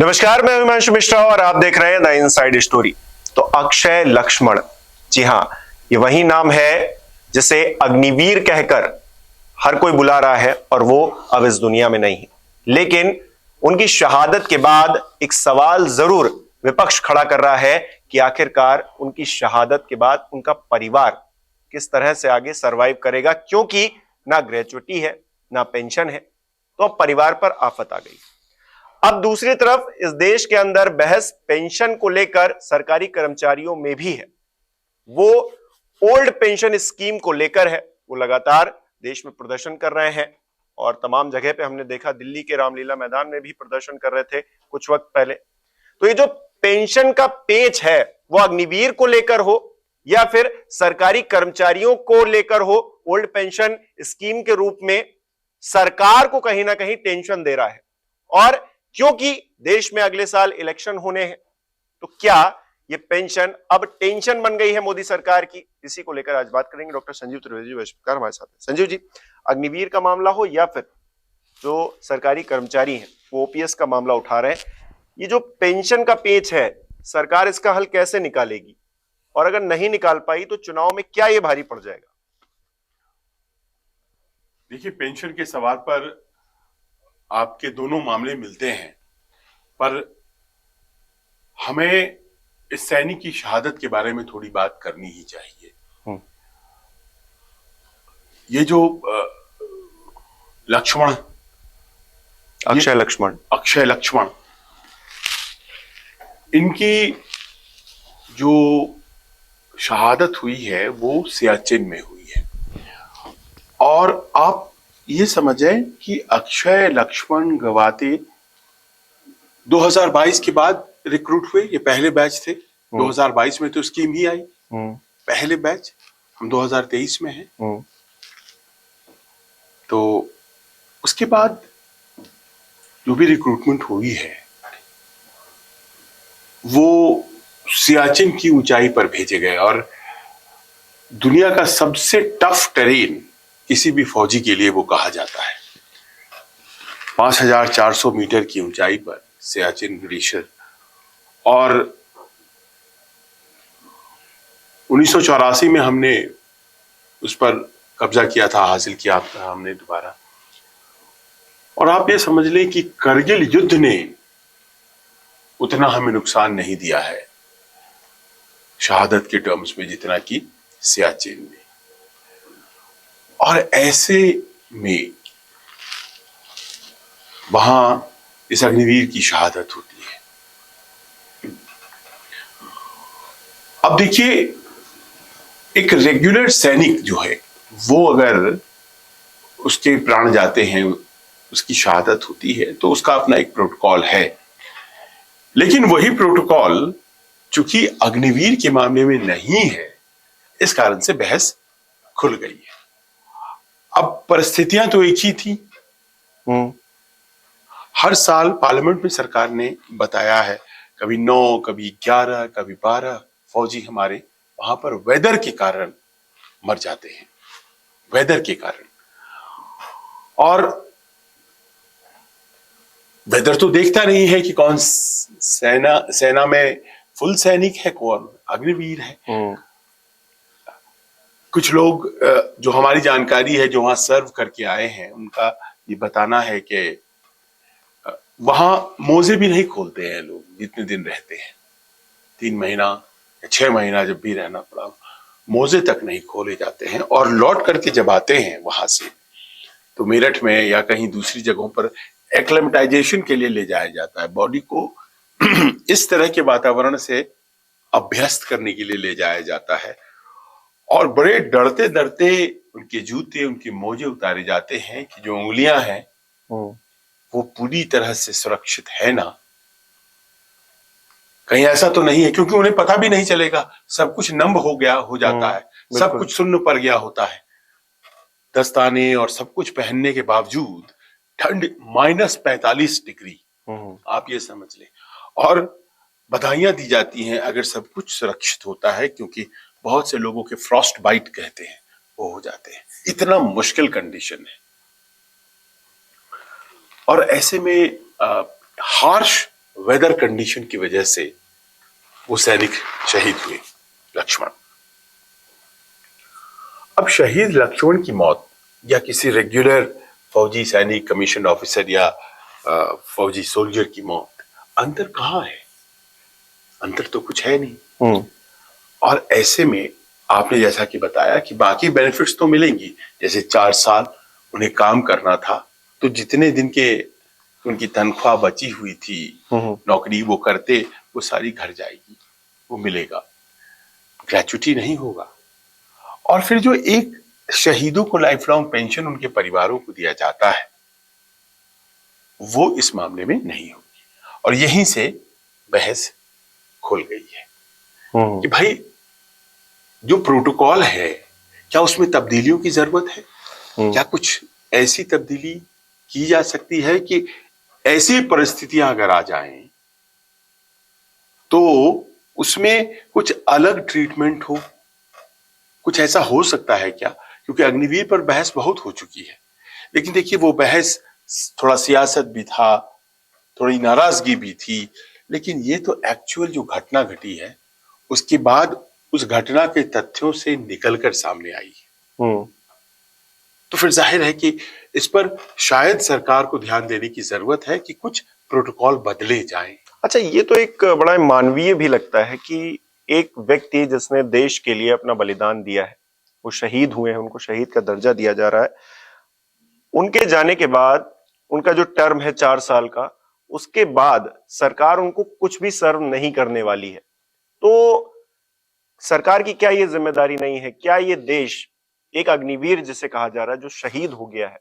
नमस्कार, मैं हिमांशु मिश्रा और आप देख रहे हैं द इनसाइड स्टोरी। तो अक्षय लक्ष्मण, जी हाँ, ये वही नाम है जिसे अग्निवीर कहकर हर कोई बुला रहा है और वो अब इस दुनिया में नहीं है। लेकिन उनकी शहादत के बाद एक सवाल जरूर विपक्ष खड़ा कर रहा है कि आखिरकार उनकी शहादत के बाद उनका परिवार किस तरह से आगे सरवाइव करेगा, क्योंकि ना ग्रेचुइटी है ना पेंशन है। तो अब परिवार पर आफत आ गई। अब दूसरी तरफ इस देश के अंदर बहस पेंशन को लेकर सरकारी कर्मचारियों में भी है। वो ओल्ड पेंशन स्कीम को लेकर है। वो लगातार देश में प्रदर्शन कर रहे हैं और तमाम जगह पे हमने देखा, दिल्ली के रामलीला मैदान में भी प्रदर्शन कर रहे थे कुछ वक्त पहले। तो ये जो पेंशन का पेच है वो अग्निवीर को लेकर हो या फिर सरकारी कर्मचारियों को लेकर हो, ओल्ड पेंशन स्कीम के रूप में सरकार को कहीं ना कहीं टेंशन दे रहा है। और क्योंकि देश में अगले साल इलेक्शन होने हैं, तो क्या ये पेंशन अब टेंशन बन गई है मोदी सरकार की? इसी को लेकर आज बात करेंगे। डॉक्टर संजीव त्रिवेदी जी वैश्विकार हमारे साथ हैं। संजीव जी, अग्निवीर का मामला हो या फिर जो सरकारी कर्मचारी हैं वो ओपीएस का मामला उठा रहे हैं, ये जो पेंशन का पेच है, सरकार इसका हल कैसे निकालेगी? और अगर नहीं निकाल पाई तो चुनाव में क्या ये भारी पड़ जाएगा? देखिए, पेंशन के सवाल पर आपके दोनों मामले मिलते हैं, पर हमें इस सैनिक की शहादत के बारे में थोड़ी बात करनी ही चाहिए। ये जो लक्ष्मण, अक्षय लक्ष्मण, इनकी जो शहादत हुई है वो सियाचिन में हुई है। और आप ये समझें कि अक्षय लक्ष्मण गवाते 2022 के बाद रिक्रूट हुए। ये पहले बैच थे। 2022 में तो स्कीम ही आई, पहले बैच। हम 2023 में हैं। तो उसके बाद जो भी रिक्रूटमेंट हुई है वो सियाचिन की ऊंचाई पर भेजे गए। और दुनिया का सबसे टफ टेरेन किसी भी फौजी के लिए वो कहा जाता है। 5400 मीटर की ऊंचाई पर सियाचिन ग्लेशियर। और 1984 में हमने उस पर कब्जा किया था, हासिल किया था हमने दोबारा। और आप ये समझ लें कि करगिल युद्ध ने उतना हमें नुकसान नहीं दिया है शहादत के टर्म्स में जितना कि सियाचिन में। और ऐसे में वहां इस अग्निवीर की शहादत होती है। अब देखिए, एक रेगुलर सैनिक जो है वो अगर उसके प्राण जाते हैं, उसकी शहादत होती है, तो उसका अपना एक प्रोटोकॉल है। लेकिन वही प्रोटोकॉल चूंकि अग्निवीर के मामले में नहीं है, इस कारण से बहस खुल गई है। अब परिस्थितियां तो एक ही थी। हर साल पार्लियामेंट में सरकार ने बताया है, कभी 9, कभी 11, कभी 12 फौजी हमारे वहां पर वेदर के कारण मर जाते हैं, वेदर के कारण। और वेदर तो देखता नहीं है कि कौन सेना में फुल सैनिक है, कौन अग्निवीर है। कुछ लोग जो हमारी जानकारी है, जो वहां सर्व करके आए हैं, उनका ये बताना है कि वहां मोजे भी नहीं खोलते हैं लोग जितने दिन रहते हैं। 3 महीना या 6 महीना जब भी रहना पड़ा, मोजे तक नहीं खोले जाते हैं। और लौट करके जब आते हैं वहां से, तो मेरठ में या कहीं दूसरी जगहों पर एक्लेमेटाइजेशन के लिए ले जाया जाता है। बॉडी को इस तरह के वातावरण से अभ्यस्त करने के लिए ले जाया जाता है। और बड़े डरते डरते उनके जूते, उनके मोजे उतारे जाते हैं कि जो उंगलियां हैं वो पूरी तरह से सुरक्षित है ना, कहीं ऐसा तो नहीं है। क्योंकि उन्हें पता भी नहीं चलेगा, सब कुछ नम हो गया हो जाता है, सब कुछ सुन्न पड़ गया होता है। दस्ताने और सब कुछ पहनने के बावजूद ठंड -45 डिग्री, आप ये समझ लें। और बधाइयां दी जाती हैं अगर सब कुछ सुरक्षित होता है, क्योंकि बहुत से लोगों के फ्रॉस्ट बाइट कहते हैं, वो हो जाते हैं। इतना मुश्किल कंडीशन है। और ऐसे में हार्श वेदर कंडीशन की वजह से वो सैनिक शहीद हुए, लक्ष्मण। अब शहीद लक्ष्मण की मौत या किसी रेगुलर फौजी सैनिक, कमीशन ऑफिसर या फौजी सोल्जर की मौत, अंतर कहाँ है? अंतर तो कुछ है नहीं। और ऐसे में आपने जैसा कि बताया कि बाकी बेनिफिट्स तो मिलेंगी, जैसे 4 साल उन्हें काम करना था, तो जितने दिन के उनकी तनख्वाह बची हुई थी, नौकरी वो करते, वो सारी घर जाएगी, वो मिलेगा, ग्रेचुटी नहीं होगा। और फिर जो एक शहीदों को लाइफ लॉन्ग पेंशन उनके परिवारों को दिया जाता है, वो इस मामले में नहीं होगी। और यहीं से बहस खुल गई है कि भाई जो प्रोटोकॉल है, क्या उसमें तब्दीलियों की जरूरत है? क्या कुछ ऐसी तब्दीली की जा सकती है कि ऐसी परिस्थितियां अगर आ जाएं तो उसमें कुछ अलग ट्रीटमेंट हो? कुछ ऐसा हो सकता है क्या? क्योंकि अग्निवीर पर बहस बहुत हो चुकी है, लेकिन देखिए वो बहस थोड़ा सियासत भी था, थोड़ी नाराजगी भी थी, लेकिन ये तो एक्चुअल जो घटना घटी है उसके बाद उस घटना के तथ्यों से निकलकर सामने आई है। तो फिर जाहिर है कि इस पर शायद सरकार को ध्यान देने की जरूरत है कि कुछ प्रोटोकॉल बदले जाएं। अच्छा, ये तो एक बड़ा मानवीय भी लगता है कि एक व्यक्ति जिसने देश के लिए अपना बलिदान दिया है, वो शहीद हुए हैं, उनको शहीद का दर्जा दिया जा रहा है, उनके जाने के बाद उनका जो टर्म है 4 साल का, उसके बाद सरकार उनको कुछ भी सर्व नहीं करने वाली है। तो सरकार की क्या ये जिम्मेदारी नहीं है? क्या ये देश, एक अग्निवीर जिसे कहा जा रहा है जो शहीद हो गया है,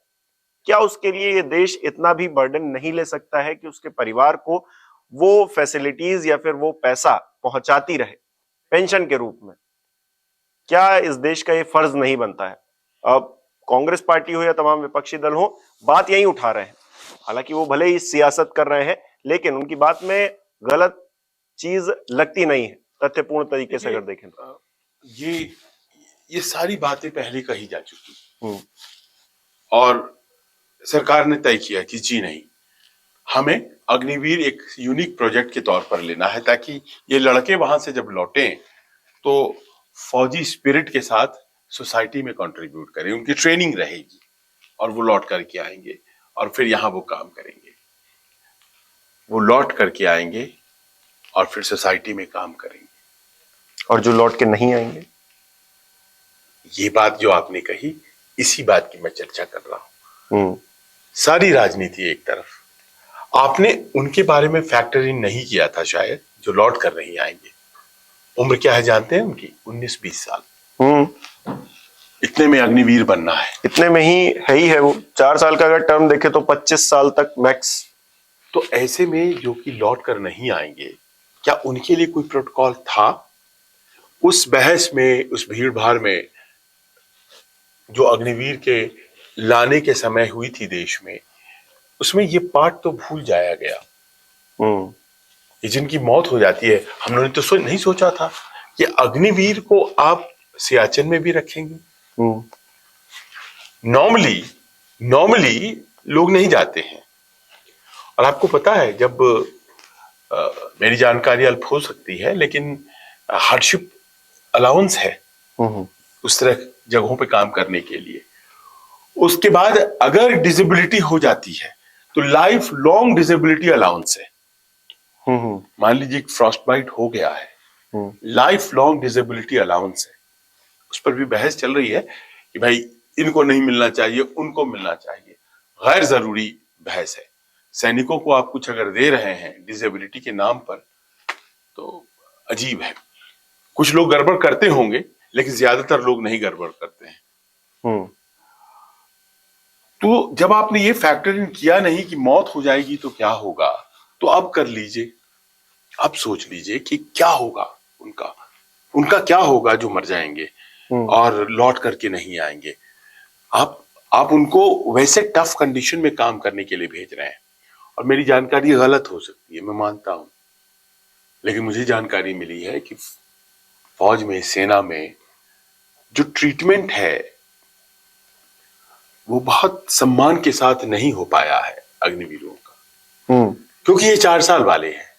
क्या उसके लिए ये देश इतना भी बर्डन नहीं ले सकता है कि उसके परिवार को वो फैसिलिटीज या फिर वो पैसा पहुंचाती रहे पेंशन के रूप में? क्या इस देश का ये फर्ज नहीं बनता है? अब कांग्रेस पार्टी हो या तमाम विपक्षी दल हो, बात यही उठा रहे हैं। हालांकि वो भले ही सियासत कर रहे हैं, लेकिन उनकी बात में गलत चीज लगती नहीं है, तथ्यपूर्ण तरीके से अगर देखें तो। ये सारी बातें पहले कही जा चुकी और सरकार ने तय किया कि जी नहीं, हमें अग्निवीर एक यूनिक प्रोजेक्ट के तौर पर लेना है, ताकि ये लड़के वहां से जब लौटे तो फौजी स्पिरिट के साथ सोसाइटी में कंट्रीब्यूट करें, उनकी ट्रेनिंग रहेगी और वो लौट करके आएंगे और फिर यहाँ वो काम करेंगे। वो लौट करके आएंगे और फिर सोसाइटी में काम करेंगे। और जो लौट के नहीं आएंगे, ये बात जो आपने कही, इसी बात की मैं चर्चा कर रहा हूं। सारी राजनीति एक तरफ, आपने उनके बारे में फैक्टर इन नहीं किया था शायद, जो लौट कर नहीं आएंगे। उम्र क्या है जानते हैं उनकी? 19-20 साल। इतने में अग्निवीर बनना है, इतने में ही है ही है। वो 4 साल का अगर टर्म देखे तो 25 साल तक मैक्स। तो ऐसे में जो कि लौट कर नहीं आएंगे, क्या उनके लिए कोई प्रोटोकॉल था? उस बहस में, उस भीड़ भाड़ में जो अग्निवीर के लाने के समय हुई थी देश में, उसमें ये पार्ट तो भूल जाया गया। ये जिनकी मौत हो जाती है, हम लोगों ने तो नहीं सोचा था कि अग्निवीर को आप सियाचिन में भी रखेंगे। नॉर्मली लोग नहीं जाते हैं। और आपको पता है, जब मेरी जानकारी अल्प हो सकती है, लेकिन हार्डशिप अलाउंस है उस तरह जगहों पे काम करने के लिए। उसके बाद अगर डिसेबिलिटी हो जाती है तो लाइफ लॉन्ग डिसेबिलिटी अलाउंस है। मान लीजिए फ्रॉस्ट बाइट हो गया है, लाइफ लॉन्ग डिसेबिलिटी अलाउंस है। उस पर भी बहस चल रही है कि भाई इनको नहीं मिलना चाहिए, उनको मिलना चाहिए। गैर जरूरी बहस है। सैनिकों को आप कुछ अगर दे रहे हैं डिसेबिलिटी के नाम पर, तो अजीब है। कुछ लोग गड़बड़ करते होंगे, लेकिन ज्यादातर लोग नहीं गड़बड़ करते हैं। तो जब आपने ये फैक्टर इन किया नहीं कि मौत हो जाएगी तो क्या होगा, तो अब कर लीजिए, अब सोच लीजिए कि क्या होगा उनका क्या होगा जो मर जाएंगे और लौट करके नहीं आएंगे। आप उनको वैसे टफ कंडीशन में काम करने के लिए भेज रहे हैं। और मेरी जानकारी गलत हो सकती है, मैं मानता हूं, लेकिन मुझे जानकारी मिली है कि फौज में, सेना में जो ट्रीटमेंट है वो बहुत सम्मान के साथ नहीं हो पाया है अग्निवीरों का। क्योंकि ये 4 साल वाले हैं।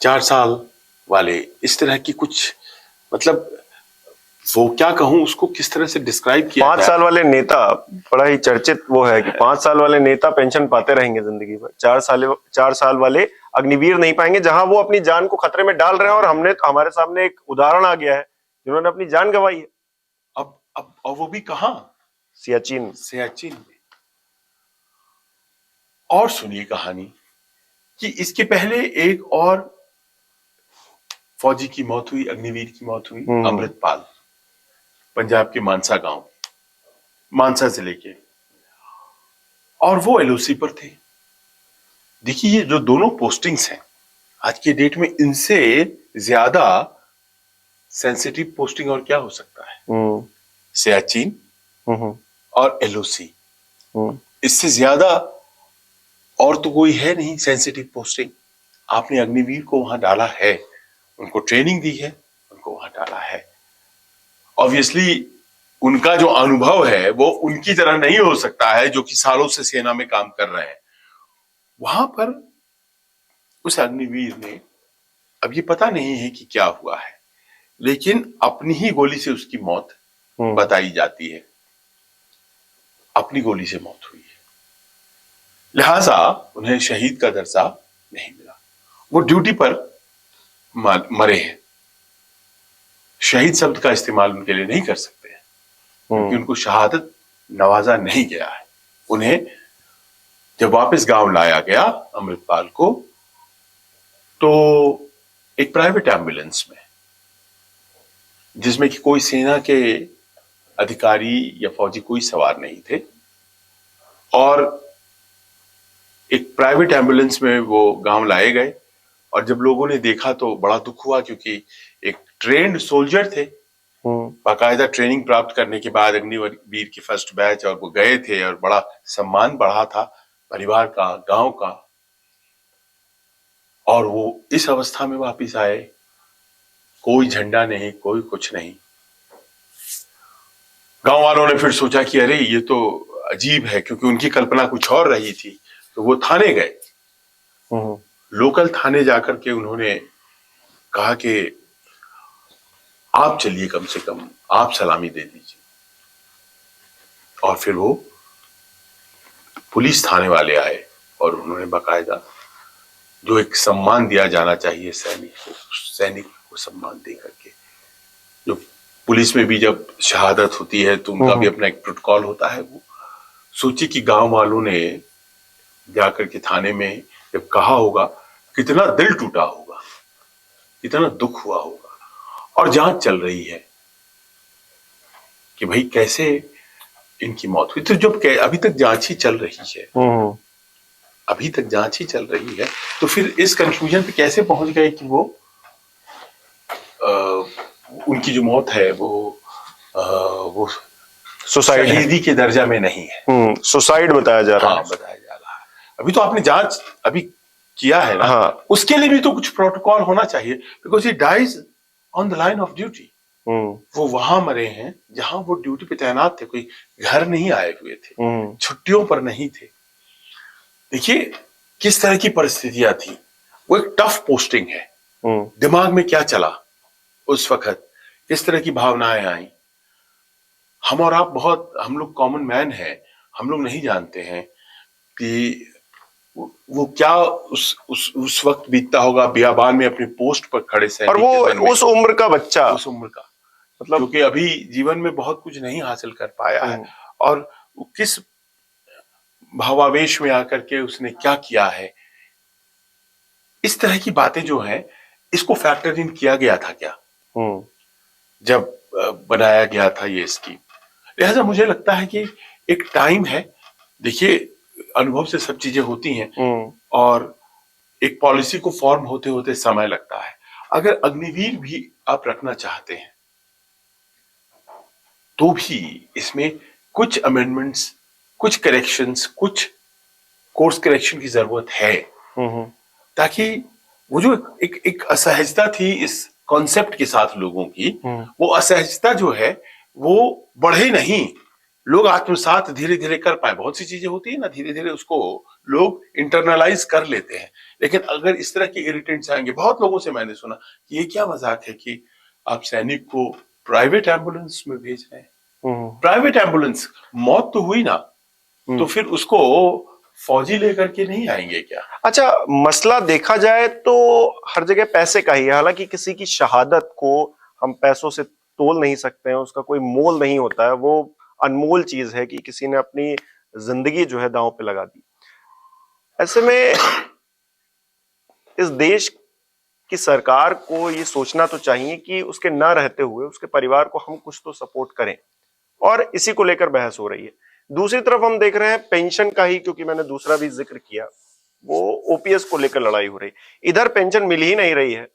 4 साल वाले इस तरह की कुछ, मतलब वो क्या कहूं उसको, किस तरह से डिस्क्राइब किया 5 जाए। साल वाले नेता, बड़ा ही चर्चित वो है कि 5 साल वाले नेता पेंशन पाते रहेंगे जिंदगी भर। 4 साल वाले अग्निवीर नहीं पाएंगे, जहां वो अपनी जान को खतरे में डाल रहे हैं। और हमारे सामने एक उदाहरण आ गया है जिन्होंने अपनी जान गंवाई है। अब और वो भी कहां? सियाचिन। सियाचिन में। और सुनिए कहानी कि इसके पहले एक और फौजी की मौत हुई, अग्निवीर की मौत हुई, अमृतपाल, पंजाब के मानसा गांव, मानसा जिले के, और वो एलओसी पर थे। देखिए ये जो दोनों पोस्टिंग्स हैं आज के डेट में, इनसे ज्यादा सेंसिटिव पोस्टिंग और क्या हो सकता है? सियाचिन और एलओसी, इससे ज्यादा और तो कोई है नहीं सेंसिटिव पोस्टिंग। आपने अग्निवीर को वहां डाला है, उनको ट्रेनिंग दी है, उनको वहां डाला है। ऑब्वियसली उनका जो अनुभव है वो उनकी तरह नहीं हो सकता है जो कि सालों से सेना में काम कर रहे हैं। वहां पर उस अग्निवीर ने, अब ये पता नहीं है कि क्या हुआ है, लेकिन अपनी ही गोली से उसकी मौत बताई जाती है। अपनी गोली से मौत हुई है, लिहाजा उन्हें शहीद का दर्जा नहीं मिला। वो ड्यूटी पर मरे हैं, शहीद शब्द का इस्तेमाल उनके लिए नहीं कर सकते हैं क्योंकि उनको शहादत नवाजा नहीं गया है। उन्हें जब वापस गांव लाया गया अमृतपाल को, तो एक प्राइवेट एम्बुलेंस में, जिसमें कि कोई सेना के अधिकारी या फौजी कोई सवार नहीं थे, और एक प्राइवेट एम्बुलेंस में वो गांव लाए गए। और जब लोगों ने देखा तो बड़ा दुख हुआ, क्योंकि एक ट्रेन्ड सोल्जर थे, बाकायदा ट्रेनिंग प्राप्त करने के बाद अग्निवीर की फर्स्ट बैच, और वो गए थे और बड़ा सम्मान बढ़ा था परिवार का, गांव का, और वो इस अवस्था में वापस आए, कोई झंडा नहीं, कोई कुछ नहीं। गांव वालों ने फिर सोचा कि अरे ये तो अजीब है, क्योंकि उनकी कल्पना कुछ और रही थी। तो वो थाने गए, लोकल थाने जाकर के उन्होंने कहा कि आप चलिए, कम से कम आप सलामी दे दीजिए। और फिर वो पुलिस थाने वाले आए और उन्होंने बाकायदा जो एक सम्मान दिया जाना चाहिए सैनिक को सम्मान दे करके, जो पुलिस में भी जब शहादत होती है तो उनका भी अपना एक प्रोटोकॉल होता है। वो सोचिए कि गांव वालों ने जाकर के थाने में जब कहा होगा, कितना दिल टूटा होगा, कितना दुख हुआ होगा। और जांच चल रही है कि भाई कैसे इनकी मौत हुई। तो जब अभी तक जांच ही चल रही है, अभी तक जांच ही चल रही है, तो फिर इस कंक्लूजन पे कैसे पहुंच गए कि वो उनकी जो मौत है वो सुसाइड शहीदी के दर्जा में नहीं है, सुसाइड बताया जा रहा है। बताया जा रहा है। अभी तो आपने जांच अभी किया है ना, हाँ। उसके लिए भी तो कुछ प्रोटोकॉल होना चाहिए, because he dies on the line of duty. वो वहां मरे हैं जहां वो ड्यूटी पे तैनात थे, कोई घर नहीं आए हुए थे, छुट्टियों पर नहीं थे। देखिए किस तरह की परिस्थितियां थी, वो एक टफ पोस्टिंग है। दिमाग में क्या चला उस वक्त, किस तरह की भावनाएं आई, हम और आप हम लोग कॉमन मैन हैं, हम लोग नहीं जानते हैं कि वो क्या उस वक्त बीतता होगा बियाबान में अपने पोस्ट पर खड़े से। और वो उस उम्र का बच्चा, उस उम्र का मतलब, क्योंकि अभी जीवन में बहुत कुछ नहीं हासिल कर पाया है, और किस भावावेश में आकर के उसने क्या किया है। इस तरह की बातें जो हैं, इसको फैक्टर इन किया गया था क्या जब बनाया गया था ये स्कीम। लिहाजा मुझे लगता है कि एक टाइम है, देखिए अनुभव से सब चीजें होती हैं, और एक पॉलिसी को फॉर्म होते होते समय लगता है। अगर अग्निवीर भी आप रखना चाहते हैं तो भी इसमें कुछ अमेंडमेंट्स, कुछ करेक्शंस, कुछ कोर्स करेक्शन की जरूरत है, ताकि वो जो एक असहजता थी इस कॉन्सेप्ट के साथ लोगों की, वो असहजता जो है वो बढ़े नहीं, लोग आत्मसात धीरे धीरे कर पाए। बहुत सी चीजें होती है ना, धीरे धीरे उसको लोग इंटरनलाइज कर लेते हैं। लेकिन अगर इस तरह के इरिटेंट्स आएंगे, बहुत लोगों से मैंने सुना कि ये क्या मजाक है कि आप सैनिक को प्राइवेट एम्बुलेंस में भेज रहे हैं। प्राइवेट एम्बुलेंस, मौत तो हुई ना, तो फिर उसको फौजी लेकर के नहीं आएंगे क्या? अच्छा, मसला देखा जाए तो हर जगह पैसे का ही है। हालांकि किसी की शहादत को हम पैसों से तोल नहीं सकते हैं, उसका कोई मोल नहीं होता है। वो अनमोल चीज है कि किसी ने अपनी जिंदगी जो है दांव पे लगा दी। ऐसे में इस देश की सरकार को ये सोचना तो चाहिए कि उसके ना रहते हुए उसके परिवार को हम कुछ तो सपोर्ट करें, और इसी को लेकर बहस हो रही है। दूसरी तरफ हम देख रहे हैं पेंशन का ही, क्योंकि मैंने दूसरा भी जिक्र किया, वो ओपीएस को लेकर लड़ाई हो रही। इधर पेंशन मिल ही नहीं रही है,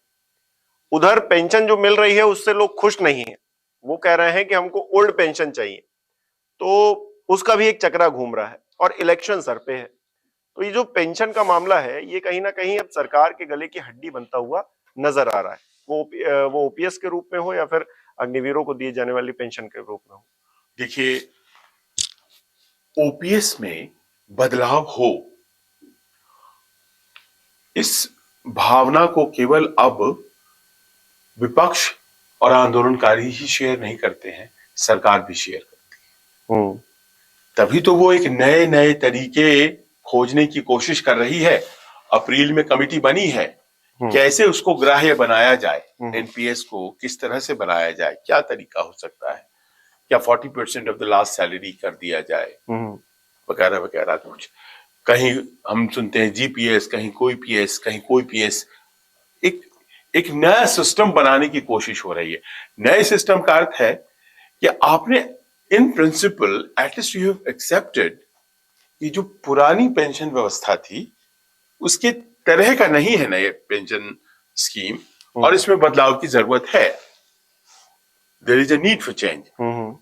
उधर पेंशन जो मिल रही है उससे लोग खुश नहीं है। वो कह रहे हैं कि हमको ओल्ड पेंशन चाहिए, तो उसका भी एक चक्रा घूम रहा है, और इलेक्शन सर पे है। तो ये जो पेंशन का मामला है, ये कहीं ना कहीं अब सरकार के गले की हड्डी बनता हुआ नजर आ रहा है। वो ओपीएस के रूप में हो या फिर अग्निवीरों को दिए जाने वाली पेंशन के रूप में हो। देखिए, ओपीएस में बदलाव हो, इस भावना को केवल अब विपक्ष और आंदोलनकारी ही शेयर नहीं करते हैं, सरकार भी शेयर करती है। तभी तो वो एक नए नए तरीके खोजने की कोशिश कर रही है। अप्रैल में कमेटी बनी है, कैसे उसको ग्राह्य बनाया जाए, एनपीएस को किस तरह से बनाया जाए, क्या तरीका हो सकता है, क्या 40% ऑफ द लास्ट सैलरी कर दिया जाए, वगैरह वगैरह। कुछ कहीं हम सुनते हैं जीपीएस, कहीं कोई पीएस, कहीं कोई पीएस। एक नया सिस्टम बनाने की कोशिश हो रही है। नए सिस्टम का अर्थ है कि आपने in principle at least you have accepted कि जो पुरानी पेंशन व्यवस्था थी उसके तरह का नहीं है नए पेंशन स्कीम, और इसमें बदलाव की जरूरत है। There is a need for change.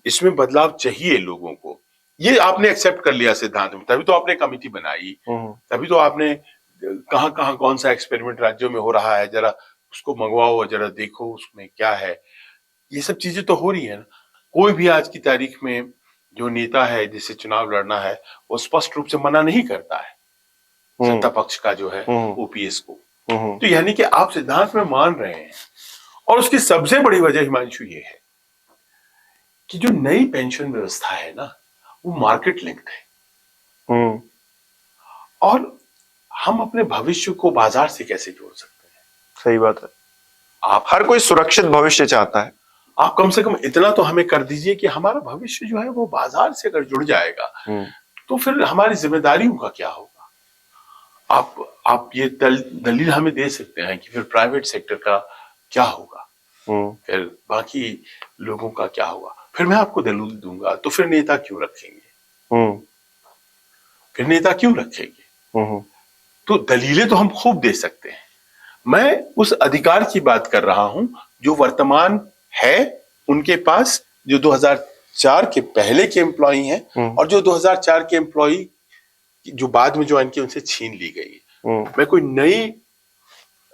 इसमें बदलाव चाहिए लोगों को। ये आपने एक्सेप्ट कर लिया सिद्धांत में, तभी तो आपने कमेटी बनाई, तभी तो आपने कहां कहां कौन सा एक्सपेरिमेंट राज्यों में हो रहा है, जरा उसको मंगवाओ, जरा देखो उसमें क्या है। ये सब चीजें तो हो रही है ना। कोई भी आज की तारीख में जो नेता है जिसे चुनाव लड़ना है, वो स्पष्ट रूप से मना नहीं करता है सत्ता पक्ष का जो है ओपीएस को। तो यानी कि आप सिद्धांत में मान रहे हैं। और उसकी सबसे बड़ी वजह हिमांशु ये है कि जो नई पेंशन व्यवस्था है ना, वो मार्केट लिंक्ड है। और हम अपने भविष्य को बाजार से कैसे जोड़ सकते हैं? सही बात है। आप हर कोई सुरक्षित भविष्य चाहता है। आप कम से कम इतना तो हमें कर दीजिए कि हमारा भविष्य जो है वो बाजार से अगर जुड़ जाएगा तो फिर हमारी जिम्मेदारियों का क्या होगा? आप ये दलील हमें दे सकते हैं कि फिर प्राइवेट सेक्टर का क्या होगा, फिर बाकी लोगों का क्या होगा? फिर मैं आपको दलील दूंगा, तो फिर नेता क्यों रखेंगे? फिर नेता क्यों रखेंगे? तो दलीलें तो हम खूब दे सकते हैं। मैं उस अधिकार की बात कर रहा हूं जो वर्तमान है उनके पास, जो 2004 के पहले के एम्प्लॉई हैं और जो 2004 के एम्प्लॉई जो बाद में ज्वाइन किए उनसे छीन ली गई। मैं कोई नई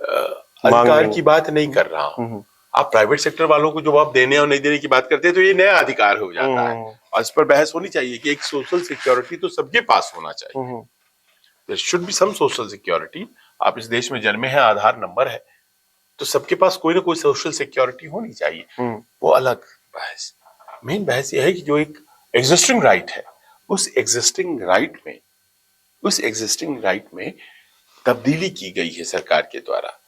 अधिकार की बात नहीं कर रहा हूं। आप प्राइवेट सेक्टर वालों को जवाब देने और नहीं देने की बात करते हैं तो ये नया अधिकार हो जाता है, और इस पर बहस होनी चाहिए कि एक सोशल सिक्योरिटी तो सबके पास होना चाहिए। There should be some social security। आप इस देश में जन्मे हैं, आधार नंबर है, तो सबके पास कोई ना कोई सोशल सिक्योरिटी होनी चाहिए। वो अलग बहस। मेन बहस ये है कि जो एक एग्जिस्टिंग राइट है, उस एग्जिस्टिंग राइट में तब्दीली की गई है सरकार के द्वारा।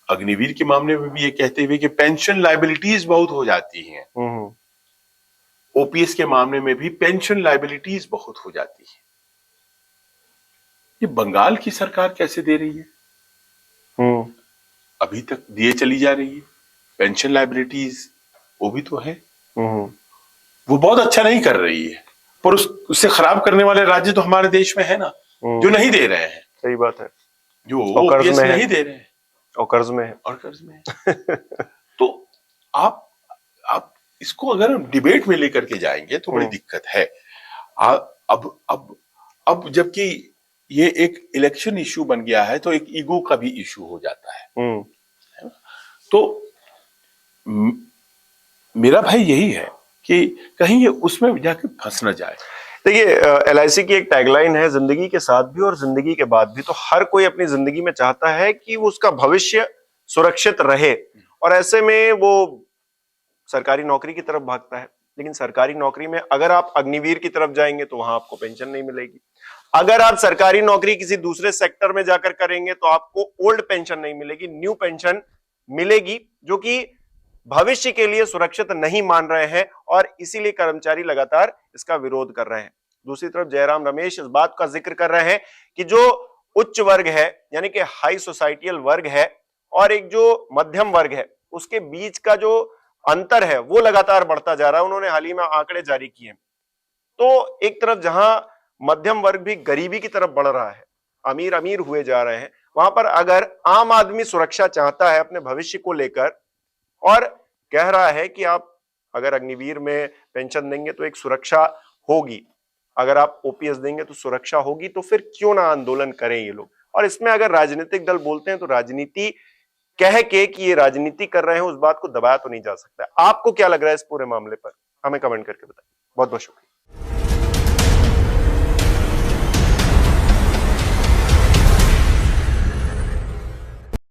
अग्निवीर के मामले में भी ये कहते हुए कि पेंशन लायबिलिटीज बहुत हो जाती हैं। ओपीएस के मामले में भी पेंशन लायबिलिटीज बहुत हो जाती है। ये बंगाल की सरकार कैसे दे रही है? अभी तक दिए चली जा रही है पेंशन लायबिलिटीज, वो भी तो है। वो बहुत अच्छा नहीं कर रही है, पर उससे खराब करने वाले राज्य तो हमारे देश में है ना, जो नहीं दे रहे हैं। सही बात है। जो कर्ज में नहीं दे रहे हैं और कर्ज में है। तो आप इसको अगर डिबेट में लेकर के जाएंगे तो बड़ी दिक्कत है। अब जबकि ये एक इलेक्शन इशू बन गया है तो एक ईगो का भी इशू हो जाता है। तो मेरा भाई यही है कि कहीं ये उसमें जाके फंस न जाए। देखिए, LIC की एक टैगलाइन है, जिंदगी के साथ भी और जिंदगी के बाद भी। तो हर कोई अपनी जिंदगी में चाहता है कि वो उसका भविष्य सुरक्षित रहे, और ऐसे में वो सरकारी नौकरी की तरफ भागता है। लेकिन सरकारी नौकरी में अगर आप अग्निवीर की तरफ जाएंगे तो वहां आपको पेंशन नहीं मिलेगी। अगर आप सरकारी नौकरी किसी दूसरे सेक्टर में जाकर करेंगे तो आपको ओल्ड पेंशन नहीं मिलेगी, न्यू पेंशन मिलेगी, जो कि भविष्य के लिए सुरक्षित नहीं मान रहे हैं, और इसीलिए कर्मचारी लगातार इसका विरोध कर रहे हैं। दूसरी तरफ जयराम रमेश इस बात का जिक्र कर रहे हैं कि जो उच्च वर्ग है, यानी कि हाई सोसाइटियल वर्ग है, और एक जो मध्यम वर्ग है, उसके बीच का जो अंतर है वो लगातार बढ़ता जा रहा है। उन्होंने हाल ही में आंकड़े जारी किए। तो एक तरफ जहां मध्यम वर्ग भी गरीबी की तरफ बढ़ रहा है, अमीर अमीर हुए जा रहे हैं, वहां पर अगर आम आदमी सुरक्षा चाहता है अपने भविष्य को लेकर, और कह रहा है कि आप अगर अग्निवीर में पेंशन देंगे तो एक सुरक्षा होगी, अगर आप OPS देंगे तो सुरक्षा होगी, तो फिर क्यों ना आंदोलन करें ये लोग। और इसमें अगर राजनीतिक दल बोलते हैं तो राजनीति कह के कि ये राजनीति कर रहे हैं, उस बात को दबाया तो नहीं जा सकता। आपको क्या लग रहा है इस पूरे मामले पर? हमें कमेंट करके बताइए। बहुत बहुत शुक्रिया।